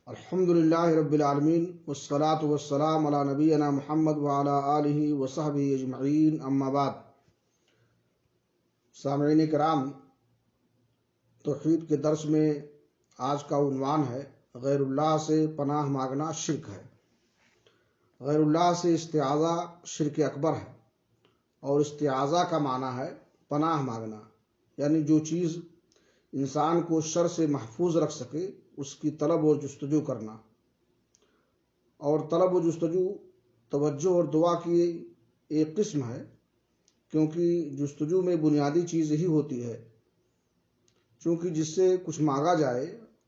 الحمدللہ رب العالمین والصلاة والسلام علی نبینا محمد وعلی آلہ وصحبہ اجمعین، اما بعد۔ سامعین کرام، توحید کے درس میں آج کا عنوان ہے غیر اللہ سے پناہ مانگنا شرک ہے۔ غیر اللہ سے استعاذہ شرک اکبر ہے، اور استعاذہ کا معنی ہے پناہ مانگنا، یعنی جو چیز انسان کو شر سے محفوظ رکھ سکے اس کی طلب و جستجو کرنا۔ اور طلب و جستجو توجہ اور دعا کی ایک قسم ہے، کیونکہ جستجو میں بنیادی چیز ہی ہوتی ہے، چونکہ جس سے کچھ مانگا جائے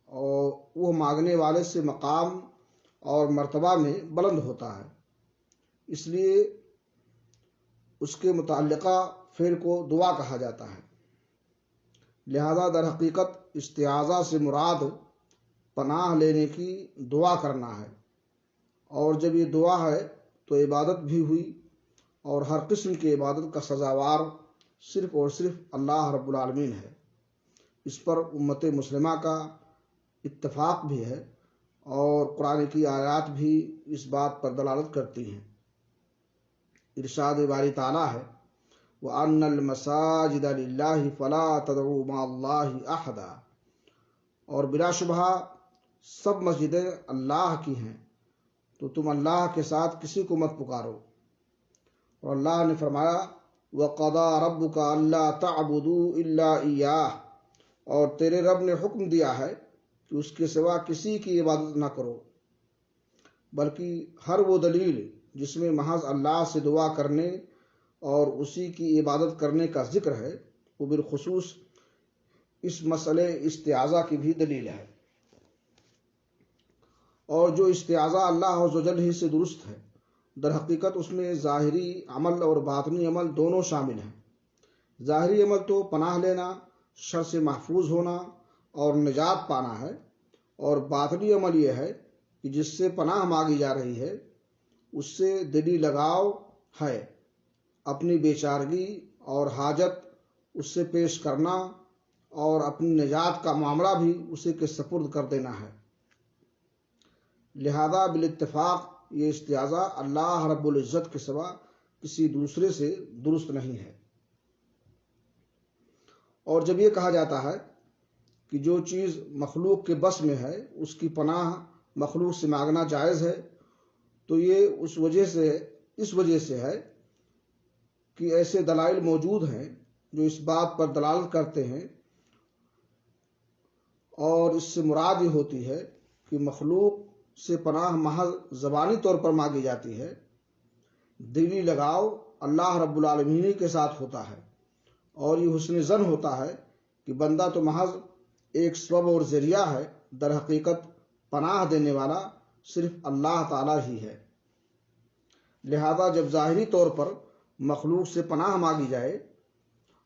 اور وہ مانگنے والے سے مقام اور مرتبہ میں بلند ہوتا ہے، اس لیے اس کے متعلقہ فعل کو دعا کہا جاتا ہے۔ لہذا در حقیقت استعاذہ سے مراد پناہ لینے کی دعا کرنا ہے، اور جب یہ دعا ہے تو عبادت بھی ہوئی، اور ہر قسم کی عبادت کا سزاوار صرف اور صرف اللہ رب العالمین ہے۔ اس پر امت مسلمہ کا اتفاق بھی ہے، اور قرآن کی آیات بھی اس بات پر دلالت کرتی ہیں۔ ارشاد باری تعالیٰ ہے وَأَنَّ الْمَسَاجِدَ لِلَّهِ فَلَا تَدْعُوا مَعَ اللَّهِ أَحَدًا، اور بلا شبہ سب مسجدیں اللہ کی ہیں، تو تم اللہ کے ساتھ کسی کو مت پکارو۔ اور اللہ نے فرمایا وَقَضَىٰ رَبُّكَ أَلَّا تَعْبُدُوا إِلَّا إِيَّاهُ، اور تیرے رب نے حکم دیا ہے کہ اس کے سوا کسی کی عبادت نہ کرو، بلکہ ہر وہ دلیل جس میں محض اللہ سے دعا کرنے اور اسی کی عبادت کرنے کا ذکر ہے، وہ بالخصوص اس مسئلے استعاذہ کی بھی دلیل ہے۔ اور جو استعاذہ اللہ عز و جل ہی سے درست ہے، در حقیقت اس میں ظاہری عمل اور باطنی عمل دونوں شامل ہیں۔ ظاہری عمل تو پناہ لینا، شر سے محفوظ ہونا اور نجات پانا ہے، اور باطنی عمل یہ ہے کہ جس سے پناہ مانگی جا رہی ہے اس سے دلی لگاؤ ہے، اپنی بیچارگی اور حاجت اس سے پیش کرنا، اور اپنی نجات کا معاملہ بھی اسی کے سپرد کر دینا ہے۔ لہذا بالاتفاق یہ استعاذہ اللہ رب العزت کے سوا کسی دوسرے سے درست نہیں ہے۔ اور جب یہ کہا جاتا ہے کہ جو چیز مخلوق کے بس میں ہے اس کی پناہ مخلوق سے مانگنا جائز ہے، تو یہ اس وجہ سے ہے کہ ایسے دلائل موجود ہیں جو اس بات پر دلالت کرتے ہیں، اور اس سے مراد یہ ہوتی ہے کہ مخلوق سے پناہ محض زبانی طور پر مانگی جاتی ہے، دلی لگاؤ اللہ رب العالمین کے ساتھ ہوتا ہے، اور یہ حسن ظن ہوتا ہے کہ بندہ تو محض ایک سبب اور ذریعہ ہے، در حقیقت پناہ دینے والا صرف اللہ تعالیٰ ہی ہے۔ لہذا جب ظاہری طور پر مخلوق سے پناہ مانگی جائے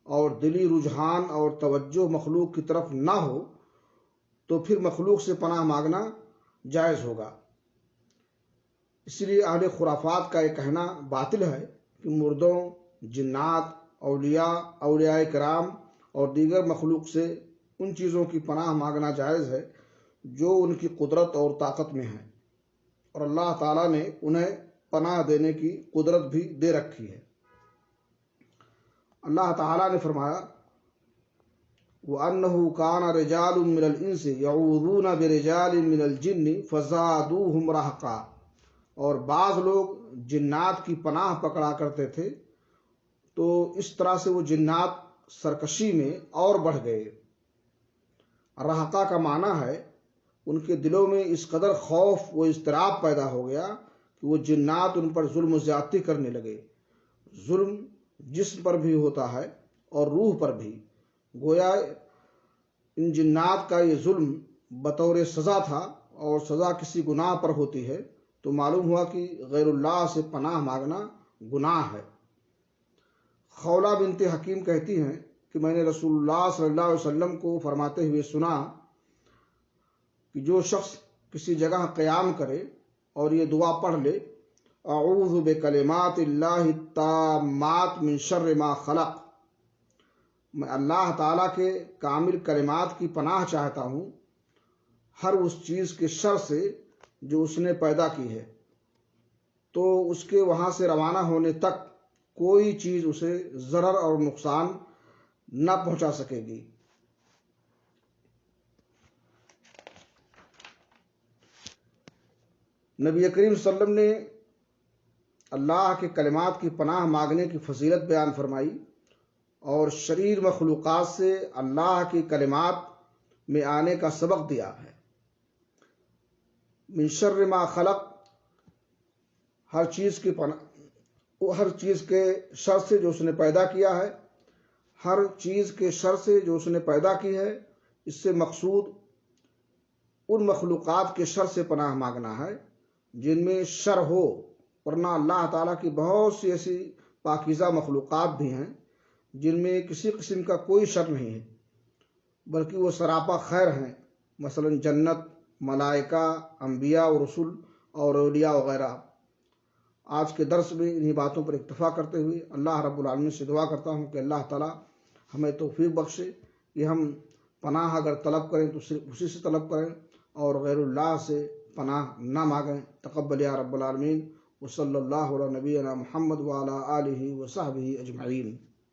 اور دلی رجحان اور توجہ مخلوق کی طرف نہ ہو، تو پھر مخلوق سے پناہ مانگنا جائز ہوگا۔ اس لیے اہل خرافات کا یہ کہنا باطل ہے کہ مردوں، جنات، اولیاء کرام اور دیگر مخلوق سے ان چیزوں کی پناہ مانگنا جائز ہے جو ان کی قدرت اور طاقت میں ہیں، اور اللہ تعالیٰ نے انہیں پناہ دینے کی قدرت بھی دے رکھی ہے۔ اللہ تعالیٰ نے فرمایا وَأَنَّهُ كَانَ رِجَالٌ مِّنَ الْإِنسِ يَعُوذُونَ بِرِجَالٍ مِّنَ الْجِنِّ فَزَادُوهُمْ رَهْقًا، اور بعض لوگ جنات کی پناہ پکڑا کرتے تھے تو اس طرح سے وہ جنات سرکشی میں اور بڑھ گئے۔ رہقہ کا معنی ہے ان کے دلوں میں اس قدر خوف و اضطراب پیدا ہو گیا کہ وہ جنات ان پر ظلم و زیادتی کرنے لگے۔ ظلم جسم پر بھی ہوتا ہے اور روح پر بھی، گویا ان جنات کا یہ ظلم بطور سزا تھا، اور سزا کسی گناہ پر ہوتی ہے تو معلوم ہوا کہ غیر اللہ سے پناہ مانگنا گناہ ہے۔ خولہ بنت حکیم کہتی ہیں کہ میں نے رسول اللہ صلی اللہ علیہ وسلم کو فرماتے ہوئے سنا کہ جو شخص کسی جگہ قیام کرے اور یہ دعا پڑھ لے اعوذ بکلمات اللہ التامات من شر ما خلق، میں اللہ تعالیٰ کے کامل کلمات کی پناہ چاہتا ہوں ہر اس چیز کے شر سے جو اس نے پیدا کی ہے، تو اس کے وہاں سے روانہ ہونے تک کوئی چیز اسے ضرر اور نقصان نہ پہنچا سکے گی۔ نبی کریم صلی اللہ علیہ وسلم نے اللہ کے کلمات کی پناہ مانگنے کی فضیلت بیان فرمائی اور شریر مخلوقات سے اللہ کی کلمات میں آنے کا سبق دیا ہے۔ من شر ما خلق، ہر چیز کے شر سے جو اس نے پیدا کیا ہے، ہر چیز کے شر سے جو اس نے پیدا کی ہے، اس سے مقصود ان مخلوقات کے شر سے پناہ مانگنا ہے جن میں شر ہو، ورنہ اللہ تعالیٰ کی بہت سی ایسی پاکیزہ مخلوقات بھی ہیں جن میں کسی قسم کا کوئی شر نہیں ہے، بلکہ وہ سراپا خیر ہیں، مثلا جنت، ملائکہ، انبیاء و رسول اور اولیاء وغیرہ۔ آج کے درس میں انہی باتوں پر اکتفا کرتے ہوئے اللہ رب العالمین سے دعا کرتا ہوں کہ اللہ تعالیٰ ہمیں توفیق بخشے کہ ہم پناہ اگر طلب کریں تو صرف اسی سے طلب کریں اور غیر اللہ سے پناہ نہ مانگیں۔ تقبل یا رب العالمین، وصلی اللہ علی نبینا محمد وعلی آلہ وصحبہ اجمعین۔